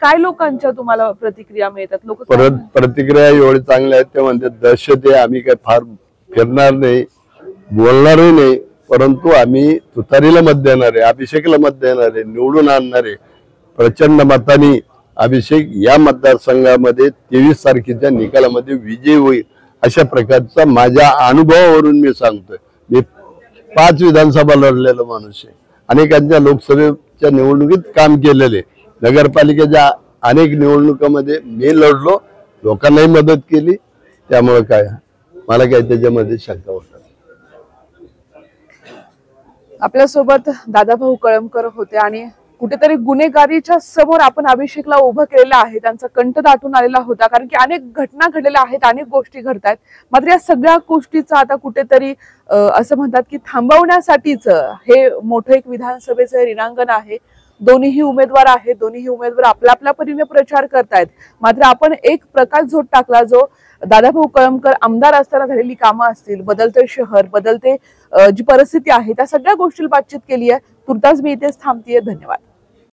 काय लोकांच्या तुम्हाला प्रतिक्रिया मिळतात? लोक प्रतिक्रिया एवढी चांगल्या आहेत, ते म्हणतात दहशत आहे, आम्ही काय फार फिरणार नाही, बोलणारही नाही, परंतु आम्ही तुतारीला मत देणार आहे, अभिषेकला मत देणार आहे, निवडून आणणार आहे प्रचंड मतांनी. अभिषेक या मतदारसंघामध्ये 23 तारखेच्या निकालामध्ये विजयी होईल अशा प्रकारचा माझ्या अनुभवावरून मी सांगतोय. मी 5 विधानसभा लढलेला माणूस आहे, अनेकांच्या लोकसभेच्या निवडणुकीत काम केलेले, नगरपालिकेच्या अनेक निवडणुकांमध्ये मी लढलो, लोकांनाही मदत केली. त्यामुळे काय मला काय त्याच्यामध्ये शंका होता. आपल्यासोबत दादाभाऊ कळमकर होते आणि कुठेतरी गुन्हेगारीच्या समोर आपण अभिषेकला उभं केलेलं आहे, त्यांचा कंठ दाटून आलेला होता, कारण की अनेक घटना घडलेल्या आहेत, अनेक गोष्टी घडतायत. मात्र या सगळ्या गोष्टीचा आता कुठेतरी असं म्हणतात की थांबवण्यासाठीच हे मोठं एक विधानसभेचं रिणांगण आहे. दोन्हीही उमेदवार आहेत, दोन्हीही उमेदवार आपल्या आपल्या परीने प्रचार करतायत. मात्र आपण एक प्रकाश झोत टाकला, जो दादाभाऊ कळमकर आमदार असताना झालेली कामं असतील, बदलते शहर, बदलते जी परिस्थिती आहे, त्या सगळ्या गोष्टी बातचीत केली आहे. तुर्तास मी इथेच थांबतीये. धन्यवाद.